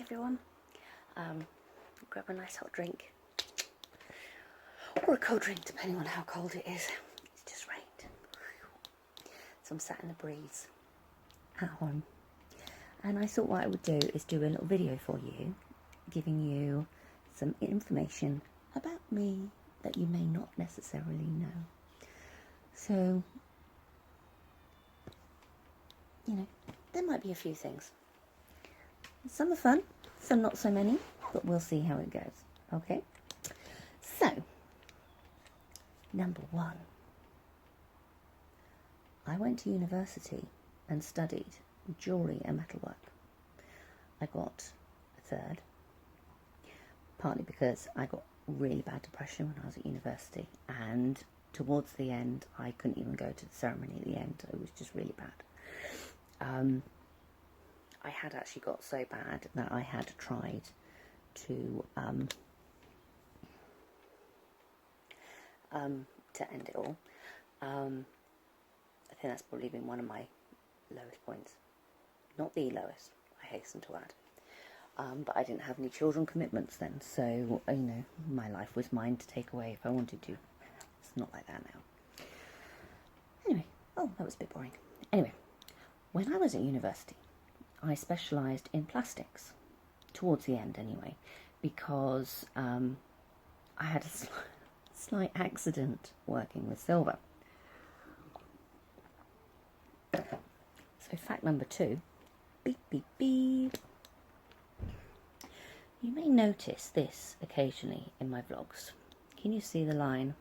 everyone. Grab a nice hot drink or a cold drink depending on how cold it is. It's just rained, so I'm sat in the breeze at home, and I thought what I would do is do a little video for you, giving you some information about me that you may not necessarily know. So, you know, there might be a few things. Some are fun, some not so many, but we'll see how it goes, okay? So, number one, I went to university and studied jewellery and metalwork. I got a third, partly because I got really bad depression when I was at university, and towards the end, I couldn't even go to the ceremony at the end. It was just really bad. I had actually got so bad that I had tried to end it all. I think that's probably been one of my lowest points. Not the lowest, I hasten to add. But I didn't have any children commitments then, so, you know, my life was mine to take away if I wanted to. It's not like that now. Anyway, oh, that was a bit boring. Anyway, when I was at university, I specialised in plastics, towards the end anyway, because I had a slight accident working with silver. So fact number 2, beep, beep, beep. You may notice this occasionally in my vlogs. Can you see the line?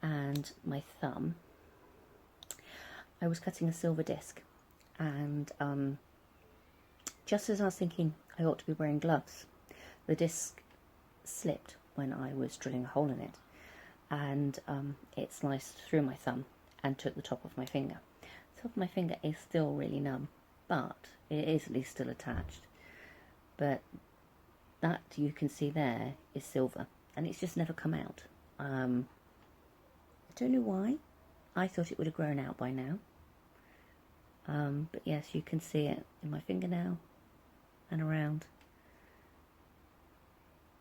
And my thumb. I was cutting a silver disc, and just as I was thinking I ought to be wearing gloves, the disc slipped when I was drilling a hole in it, and it sliced through my thumb and took the top of my finger. The top of my finger is still really numb, but it is at least still attached. But that you can see there is silver, and it's just never come out. I don't know why. I thought it would have grown out by now. But yes, you can see it in my fingernail and around.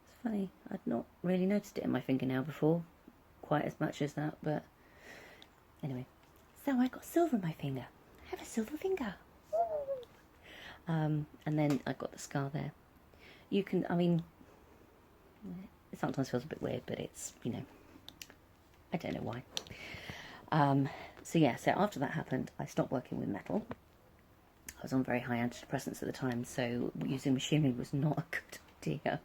It's funny, I'd not really noticed it in my fingernail before, quite as much as that, but anyway. So I got silver in my finger. I have a silver finger. And then I got the scar there. You can, I mean, it sometimes feels a bit weird, but it's, you know, I don't know why. So yeah, so after that happened, I stopped working with metal. I was on very high antidepressants at the time, so using machinery was not a good idea.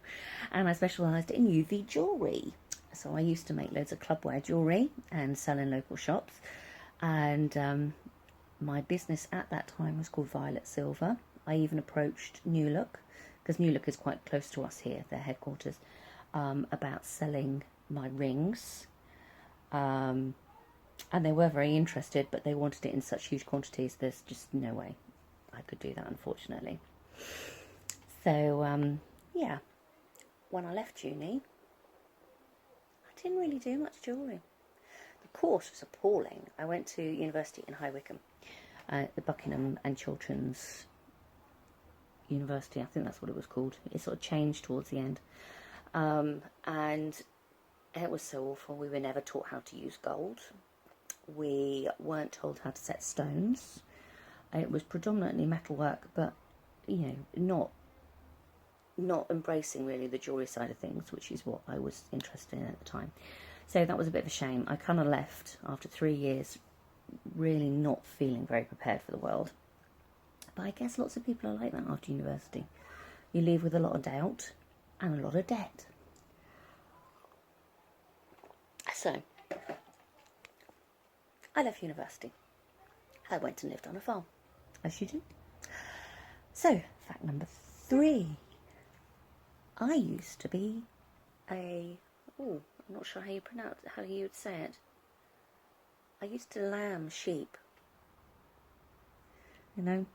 And I specialised in UV jewellery. So I used to make loads of clubwear jewellery and sell in local shops. And my business at that time was called Violet Silver. I even approached New Look, because New Look is quite close to us here, their headquarters, about selling my rings. And they were very interested, but they wanted it in such huge quantities, there's just no way I could do that, unfortunately. So, yeah, when I left uni, I didn't really do much jewellery. The course was appalling. I went to university in High Wycombe, the Buckingham and Chilterns University, I think that's what it was called. It sort of changed towards the end. And it was so awful. We were never taught how to use gold. We weren't told how to set stones. It was predominantly metalwork, but, you know, not embracing really the jewellery side of things, which is what I was interested in at the time. So that was a bit of a shame. I kind of left after 3 years, really not feeling very prepared for the world. But I guess lots of people are like that after university. You leave with a lot of doubt and a lot of debt. So, I left university. I went and lived on a farm, as you do. So, fact number 3. I used to be I'm not sure how you would say it. I used to lamb sheep. You know,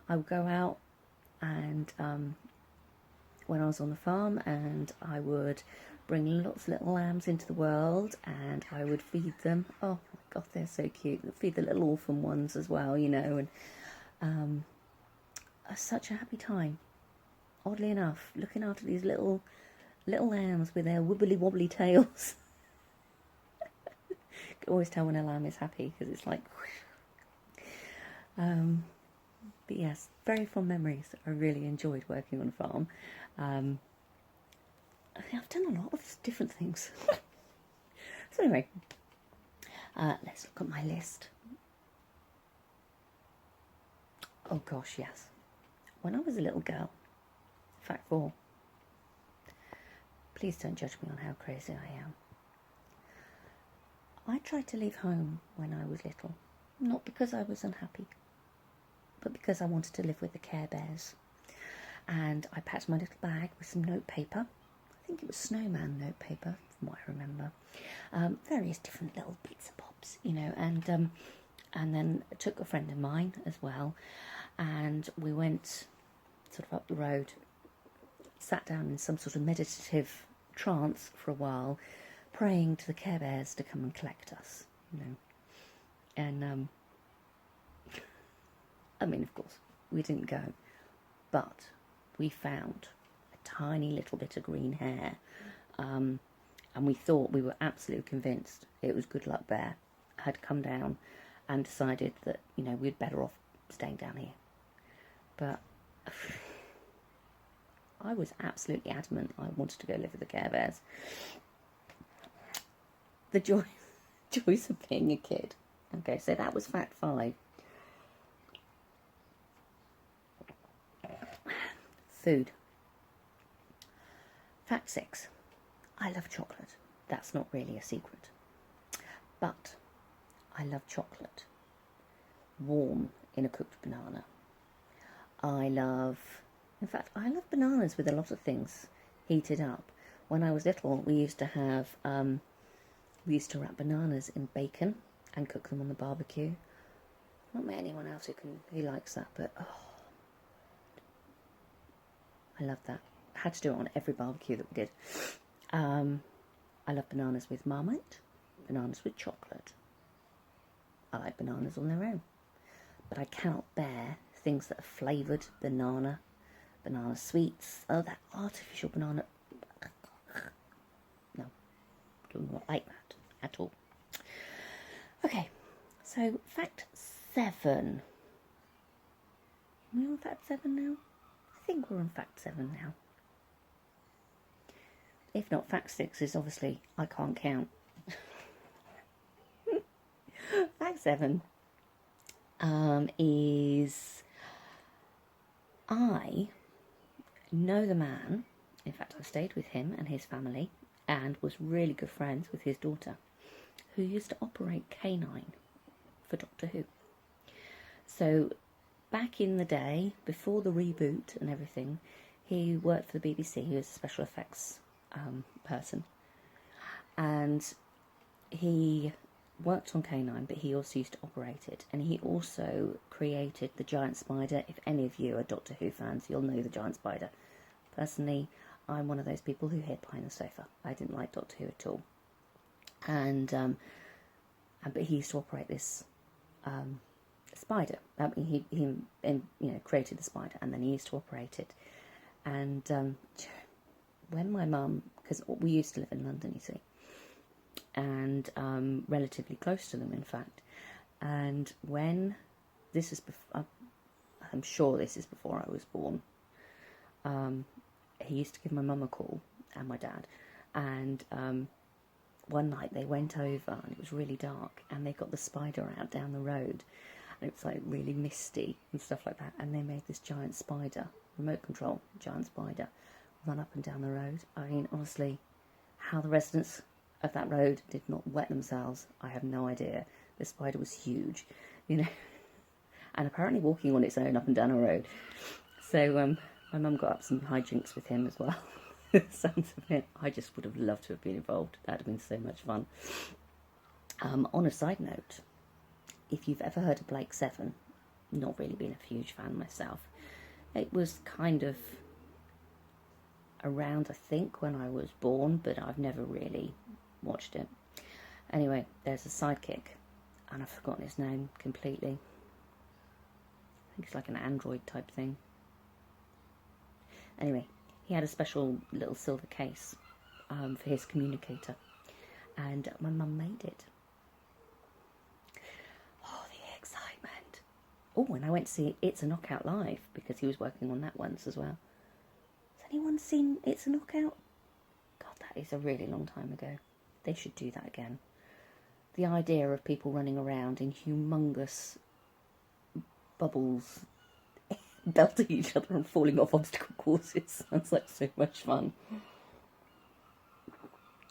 I would go out and when I was on the farm, and I would bring lots of little lambs into the world, and I would feed them. Oh my God, they're so cute. Feed the little orphan ones as well, you know, and such a happy time. Oddly enough, looking after these little lambs with their wibbly wobbly tails. You can always tell when a lamb is happy because it's like. But yes, very fond memories. I really enjoyed working on a farm. I've done a lot of different things. So anyway, let's look at my list. Oh gosh, yes. When I was a little girl, fact 4. Please don't judge me on how crazy I am. I tried to leave home when I was little, not because I was unhappy, but because I wanted to live with the Care Bears. And I packed my little bag with some notepaper. I think it was snowman notepaper, from what I remember. Various different little bits and bobs, you know, and then I took a friend of mine as well, and we went sort of up the road, sat down in some sort of meditative trance for a while, praying to the Care Bears to come and collect us, you know. And I mean, of course, we didn't go, but we found a tiny little bit of green hair, and we were absolutely convinced it was Good Luck Bear had come down and decided that, you know, we'd better off staying down here. But I was absolutely adamant I wanted to go live with the Care Bears. The joys of being a kid. Okay, so that was fact 5. Food. Fact 6. I love chocolate. That's not really a secret. But I love chocolate warm in a cooked banana. I love bananas with a lot of things heated up. When I was little, we used to wrap bananas in bacon and cook them on the barbecue. Not met anyone else who likes that, but I love that. I had to do it on every barbecue that we did. I love bananas with Marmite, bananas with chocolate. I like bananas on their own. But I cannot bear things that are flavoured banana sweets. Oh, that artificial banana. No, do not like that at all. Okay, so fact 7. Are we on fact 7 now? I think we're on fact 7 now. If not, fact 6 is obviously I can't count. Fact 7 is I know the man. In fact, I stayed with him and his family and was really good friends with his daughter, who used to operate K9 for Doctor Who. So back in the day, before the reboot and everything, he worked for the BBC. He was a special effects person, and he worked on K9, but he also used to operate it, and he also created the giant spider. If any of you are Doctor Who fans, you'll know the giant spider. Personally, I'm one of those people who hid behind the sofa. I didn't like Doctor Who at all, but he used to operate this spider. I mean, he created the spider, and then he used to operate it. And when my mum, because we used to live in London, you see, and relatively close to them, in fact. And when this is, I'm sure this is before I was born. He used to give my mum a call and my dad, and one night they went over and it was really dark, and they got the spider out down the road, and it was like really misty and stuff like that. And they made this giant spider, remote control giant spider, run up and down the road. I mean, honestly, how the residents of that road did not wet themselves, I have no idea. The spider was huge, you know, and apparently walking on its own up and down a road. So my mum got up some hijinks with him as well. Sounds of it. I just would have loved to have been involved. That'd have been so much fun. On a side note, if you've ever heard of Blake Seven, not really been a huge fan myself. It was kind of around, I think, when I was born, but I've never really watched it. Anyway, there's a sidekick, and I've forgotten his name completely. I think it's like an android type thing. Anyway, he had a special little silver case for his communicator, and my mum made it. Oh, the excitement. Oh, and I went to see It's a Knockout live, because he was working on that once as well. Has anyone seen It's a Knockout? God, that is a really long time ago. They should do that again. The idea of people running around in humongous bubbles, belting each other and falling off obstacle courses sounds like so much fun.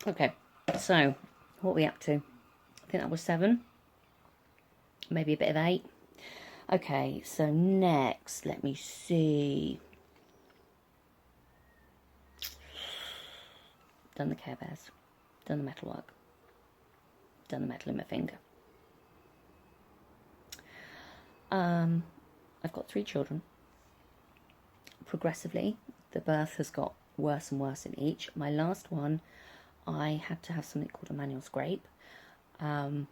Okay, so what are we up to? I think that was 7. Maybe a bit of 8. Okay, so next, let me see. Done the Care Bears. Done the metalwork. Done the metal in my finger. I've got 3 children. Progressively, the birth has got worse and worse in each. My last one, I had to have something called a manual scrape, and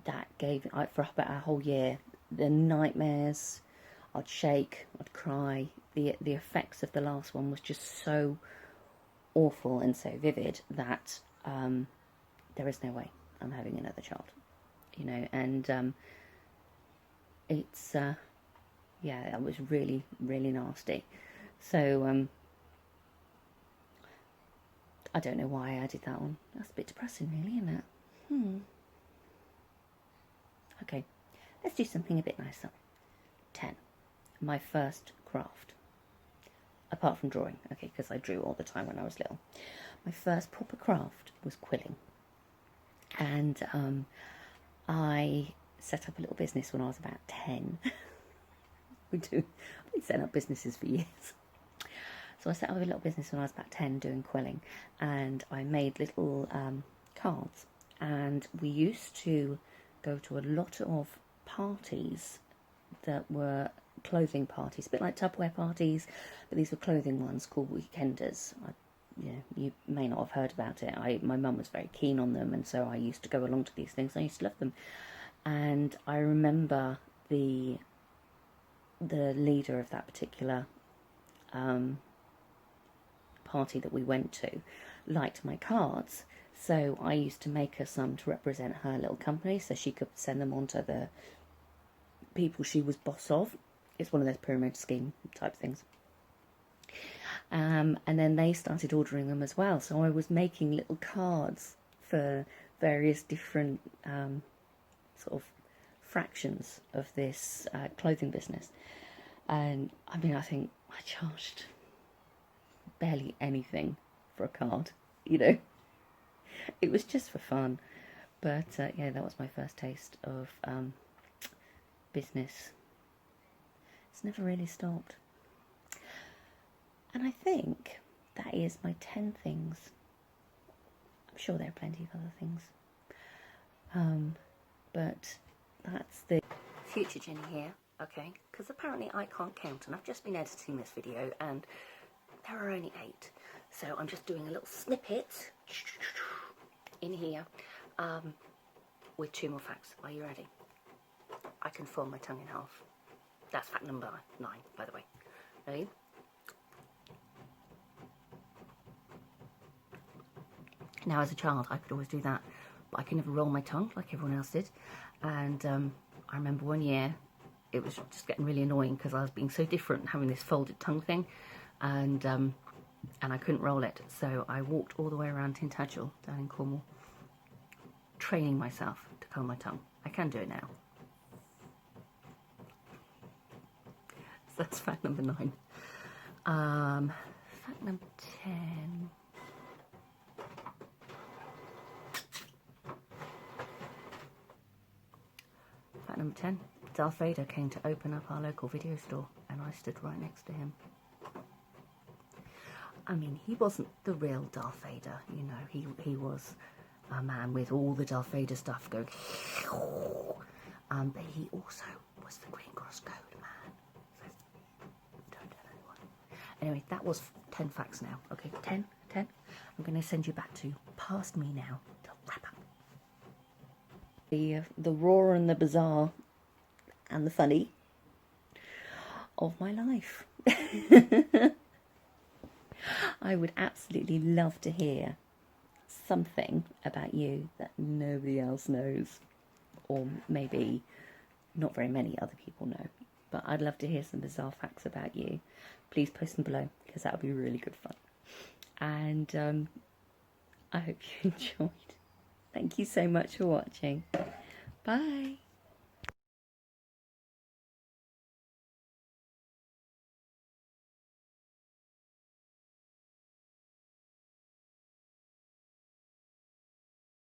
that gave, for about a whole year, the nightmares. I'd shake, I'd cry. The effects of the last one was just so awful and so vivid that there is no way I'm having another child, you know. And it's yeah, that was really, really nasty. So I don't know why I did that one. That's a bit depressing, really, isn't it? Okay, let's do something a bit nicer. 10. My first craft. Apart from drawing, okay, because I drew all the time when I was little. My first proper craft was quilling. And I set up a little business when I was about 10. I've been setting up businesses for years. So I set up a little business when I was about 10 doing quilling. And I made little cards. And we used to go to a lot of parties that were clothing parties, a bit like Tupperware parties, but these were clothing ones called weekenders. You may not have heard about it. My mum was very keen on them, and so I used to go along to these things. I used to love them. And I remember the leader of that particular party that we went to liked my cards, so I used to make her some to represent her little company, so she could send them on to the people she was boss of. It's one of those pyramid scheme type things. And then they started ordering them as well. So I was making little cards for various different sort of fractions of this clothing business. And I mean, I think I charged barely anything for a card, you know. It was just for fun. But yeah, that was my first taste of business. It's never really stopped. And I think that is my 10 things. I'm sure there are plenty of other things. But that's the future Jenny here, okay? Because apparently I can't count, and I've just been editing this video, and there are only 8. So I'm just doing a little snippet in here with 2 more facts. Are you ready? I can fold my tongue in half. That's fact number 9, by the way. Ready? Now, as a child, I could always do that, but I could never roll my tongue like everyone else did. And I remember one year, it was just getting really annoying because I was being so different, having this folded tongue thing, and I couldn't roll it. So I walked all the way around Tintagel down in Cornwall, training myself to curl my tongue. I can do it now. So that's fact number 9. Fact number 10. Fact number 10. Darth Vader came to open up our local video store, and I stood right next to him. I mean, he wasn't the real Darth Vader, you know. He was a man with all the Darth Vader stuff going, but he also was the Green Cross Code man. So don't tell anyone. Anyway, that was 10 facts now. Okay, 10. I'm going to send you back to past me now to wrap up. The raw and the bizarre and the funny of my life. I would absolutely love to hear something about you that nobody else knows, or maybe not very many other people know. But I'd love to hear some bizarre facts about you. Please post them below, because that would be really good fun. And I hope you enjoyed. Thank you so much for watching. Bye.